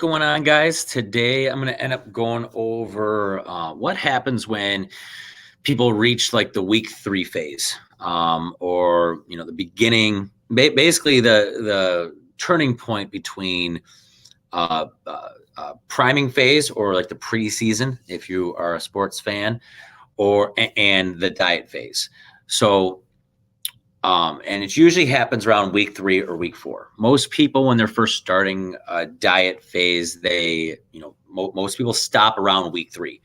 Going on, guys? Today I'm going to end up going over what happens when people reach like the week 3 phase, or the beginning, basically the turning point between priming phase, or like the preseason if you are a sports fan, and the diet phase. So and it usually happens around week 3 or week 4. Most people, when they're first starting a diet phase, most people stop around week 3.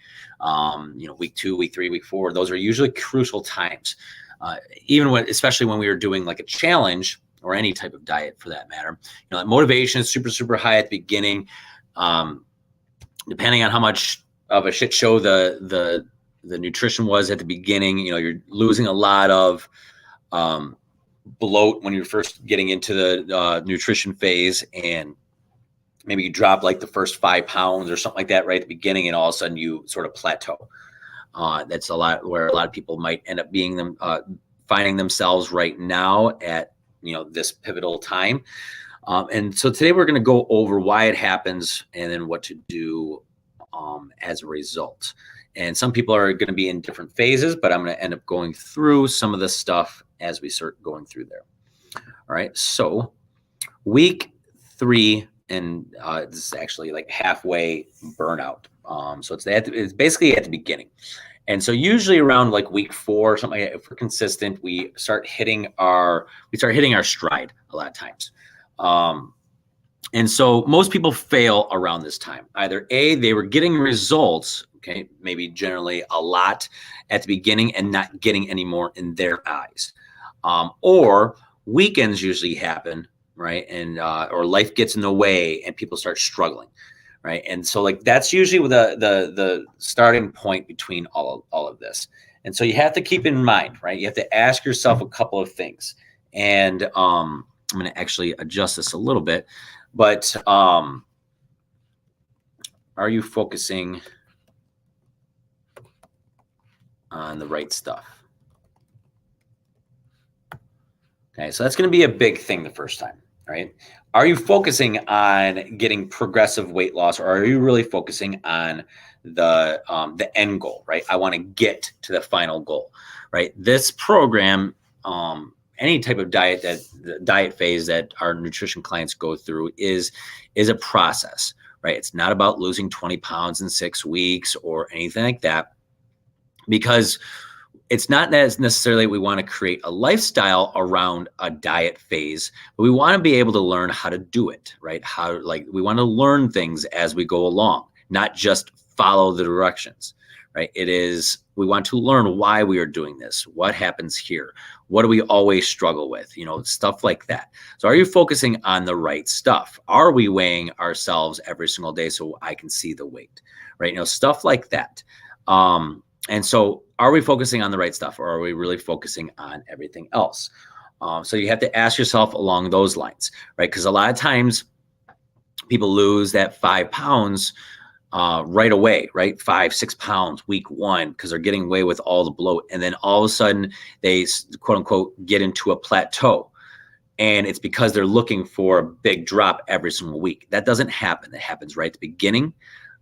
Week 2, week 3, week 4. Those are usually crucial times. Especially when we were doing like a challenge or any type of diet for that matter, motivation is super, super high at the beginning. Depending on how much of a shit show the nutrition was at the beginning, you're losing a lot of bloat when you're first getting into the nutrition phase, and maybe you drop like the first 5 pounds or something like that right at the beginning, and all of a sudden you sort of plateau. That's a lot where a lot of people might end up finding themselves right now at this pivotal time. And so today we're going to go over why it happens and then what to do as a result. And some people are going to be in different phases, but I'm going to end up going through some of the stuff as we start going through there. All right. So week 3, and this is actually like halfway burnout. So it's basically at the beginning. And so usually around like week 4 or something like that, if we're consistent, we start hitting our stride a lot of times. And so most people fail around this time. Either A, they were getting results, okay, maybe generally a lot at the beginning and not getting any more in their eyes. Or weekends usually happen, right? And or life gets in the way and people start struggling, right? And so like that's usually the starting point between all of this. And so you have to keep in mind, right? You have to ask yourself a couple of things. And I'm going to actually adjust this a little bit, but are you focusing on the right stuff? Okay, so that's going to be a big thing the first time, right? Are you focusing on getting progressive weight loss, or are you really focusing on the end goal, right? I want to get to the final goal, right? This program, any type of diet phase that our nutrition clients go through is a process, right? It's not about losing 20 pounds in 6 weeks or anything like that, because it's not as necessarily we want to create a lifestyle around a diet phase, but we want to be able to learn how to do it, right? We want to learn things as we go along, not just follow the directions, right? We want to learn why we are doing this. What happens here? What do we always struggle with? Stuff like that. So are you focusing on the right stuff? Are we weighing ourselves every single day so I can see the weight, right? Stuff like that. And so are we focusing on the right stuff, or are we really focusing on everything else? So you have to ask yourself along those lines, right? Because a lot of times people lose that 5 pounds right away, right? 5, 6 pounds week 1, because they're getting away with all the bloat. And then all of a sudden they quote unquote get into a plateau. And it's because they're looking for a big drop every single week. That doesn't happen. It happens right at the beginning.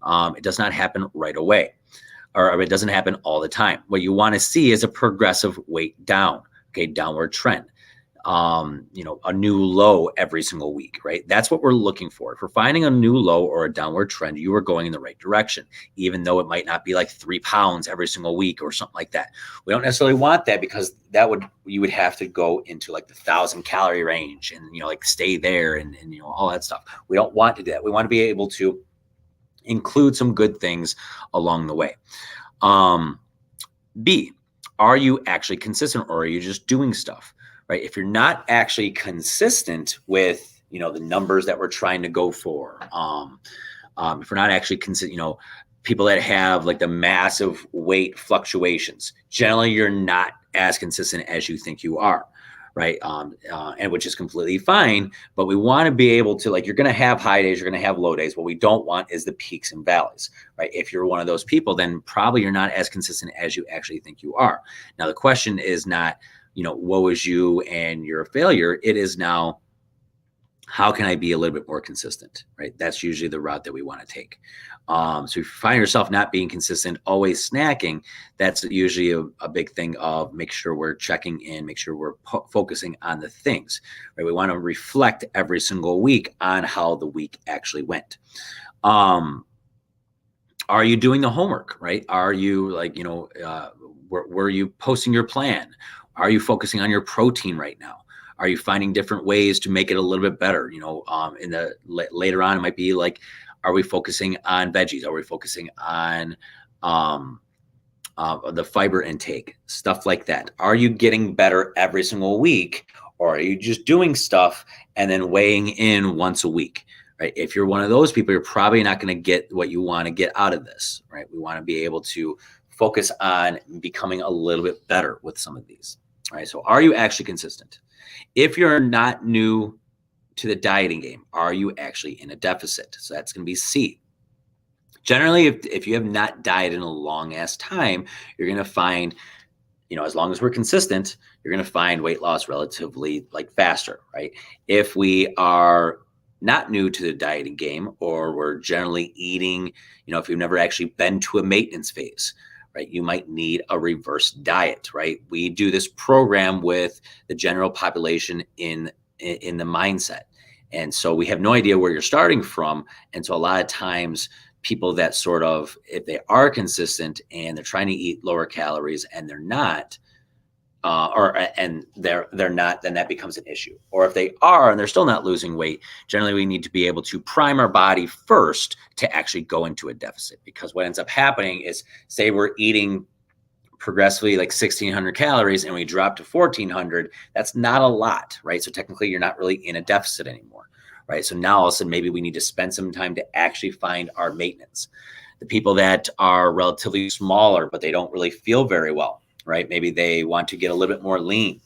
It does not happen right away, or it doesn't happen all the time. What you want to see is a progressive weight down, okay, downward trend. A new low every single week, right? That's what we're looking for. If we're finding a new low or a downward trend, you are going in the right direction, even though it might not be like 3 pounds every single week or something like that. We don't necessarily want that, because you would have to go into like the 1,000-calorie range and, like stay there and all that stuff. We don't want to do that. We want to be able to include some good things along the way. B, are you actually consistent, or are you just doing stuff? Right? If you're not actually consistent with, the numbers that we're trying to go for, if we're not actually consistent, people that have like the massive weight fluctuations, generally you're not as consistent as you think you are, right? And which is completely fine, but we want to be able to, like, you're going to have high days, you're going to have low days. What we don't want is the peaks and valleys, right? If you're one of those people, then probably you're not as consistent as you actually think you are. Now, the question is not, woe is you and you're a failure. It is now, how can I be a little bit more consistent, right? That's usually the route that we want to take. So if you find yourself not being consistent, always snacking, that's usually a big thing of make sure we're checking in, make sure we're focusing on the things, right? We want to reflect every single week on how the week actually went. Are you doing the homework, right? Are you were you posting your plan? Are you focusing on your protein right now? Are you finding different ways to make it a little bit better? In the later on, it might be like, are we focusing on veggies? Are we focusing on the fiber intake, stuff like that? Are you getting better every single week, or are you just doing stuff and then weighing in once a week? Right? If you're one of those people, you're probably not going to get what you want to get out of this, right? We want to be able to focus on becoming a little bit better with some of these, right? So are you actually consistent? If you're not new to the dieting game, are you actually in a deficit? So that's going to be C. Generally, if you have not dieted in a long ass time, you're going to find, as long as we're consistent, you're going to find weight loss relatively faster, right? If we are not new to the dieting game, or we're generally eating, if you've never actually been to a maintenance phase, right, you might need a reverse diet, right? We do this program with the general population in the mindset. And so we have no idea where you're starting from. And so a lot of times people that sort of, if they are consistent and they're trying to eat lower calories and they're not, they're not, then that becomes an issue. Or if they are and they're still not losing weight, generally we need to be able to prime our body first to actually go into a deficit. Because what ends up happening is, say we're eating progressively 1,600 calories and we drop to 1,400, that's not a lot, right? So technically you're not really in a deficit anymore, right? So now all of a sudden maybe we need to spend some time to actually find our maintenance. The people that are relatively smaller, but they don't really feel very well, right? Maybe they want to get a little bit more lean.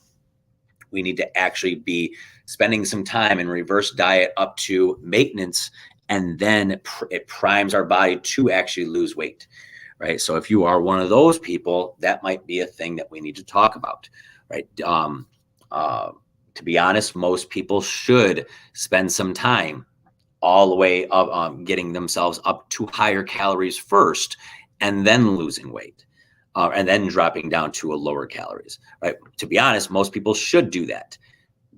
We need to actually be spending some time in reverse diet up to maintenance, and then it primes our body to actually lose weight, right? So if you are one of those people, that might be a thing that we need to talk about, right? To be honest, most people should spend some time all the way up, getting themselves up to higher calories first, and then losing weight. And then dropping down to a lower calories, right? To be honest, most people should do that,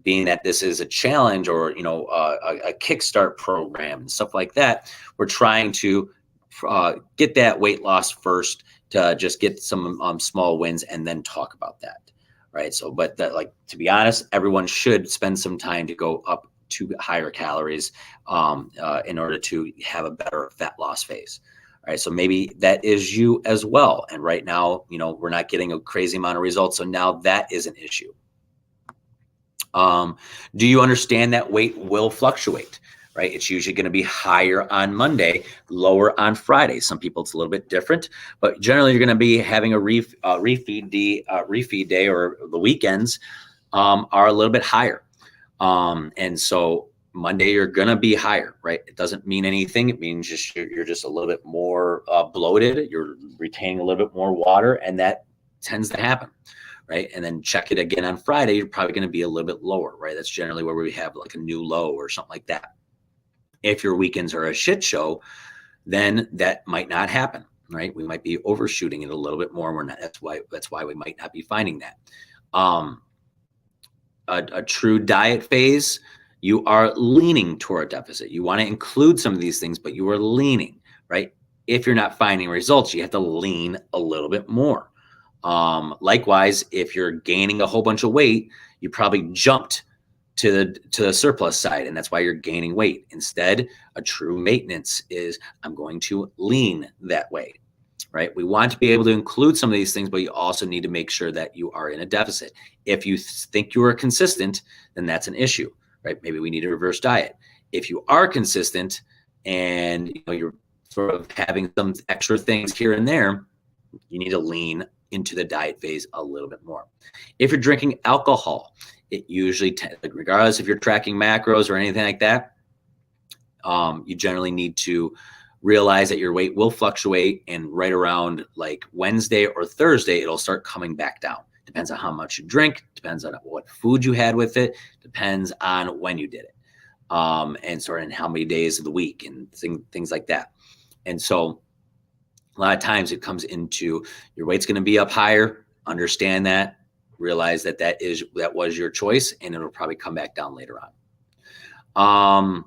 being that this is a challenge or, a kickstart program and stuff like that. We're trying to get that weight loss first to just get some small wins and then talk about that, right? So, but that, to be honest, everyone should spend some time to go up to higher calories in order to have a better fat loss phase. All right, so maybe that is you as well. And right now, we're not getting a crazy amount of results. So now that is an issue. Do you understand that weight will fluctuate, right? It's usually going to be higher on Monday, lower on Friday. Some people it's a little bit different, but generally you're going to be having a refeed day, or the weekends are a little bit higher. And so Monday, you're going to be higher, right? It doesn't mean anything. It means just you're just a little bit more bloated. You're retaining a little bit more water, and that tends to happen, right? And then check it again on Friday, you're probably going to be a little bit lower, right? That's generally where we have a new low or something like that. If your weekends are a shit show, then that might not happen, right? We might be overshooting it a little bit more. We're not. That's why we might not be finding that. A true diet phase, you are leaning toward a deficit. You want to include some of these things, but you are leaning, right? If you're not finding results, you have to lean a little bit more. Likewise, if you're gaining a whole bunch of weight, you probably jumped to the surplus side, and that's why you're gaining weight. Instead, a true maintenance is, I'm going to lean that way, right? We want to be able to include some of these things, but you also need to make sure that you are in a deficit. If you think you are consistent, then that's an issue, right? Maybe we need a reverse diet. If you are consistent and you're sort of having some extra things here and there, you need to lean into the diet phase a little bit more. If you're drinking alcohol, it usually, regardless if you're tracking macros or anything like that, you generally need to realize that your weight will fluctuate, and right around Wednesday or Thursday, it'll start coming back down. Depends on how much you drink, depends on what food you had with it, depends on when you did it. and sort of in how many days of the week and things like that. And so a lot of times it comes into your weight's going to be up higher. Understand that, realize that that was your choice, and it'll probably come back down later on.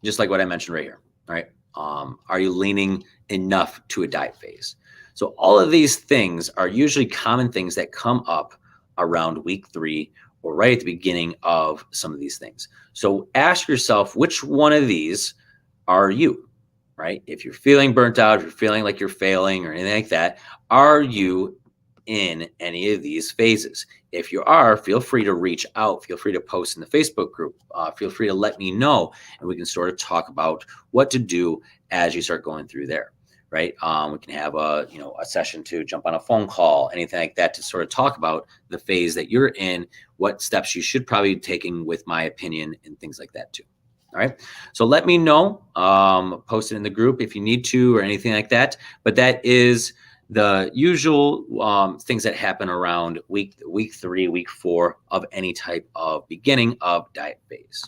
Just like what I mentioned right here. All right. Are you leaning enough to a diet phase? So all of these things are usually common things that come up around week 3 or right at the beginning of some of these things. So ask yourself, which one of these are you, right? If you're feeling burnt out, if you're feeling like you're failing or anything like that, are you in any of these phases? If you are, feel free to reach out. Feel free to post in the Facebook group. Feel free to let me know, and we can sort of talk about what to do as you start going through there, right? We can have a session to jump on a phone call, anything like that, to sort of talk about the phase that you're in, what steps you should probably be taking with my opinion, and things like that too. All right. So let me know, post it in the group if you need to or anything like that. But that is the usual things that happen around week 3, week 4 of any type of beginning of diet phase.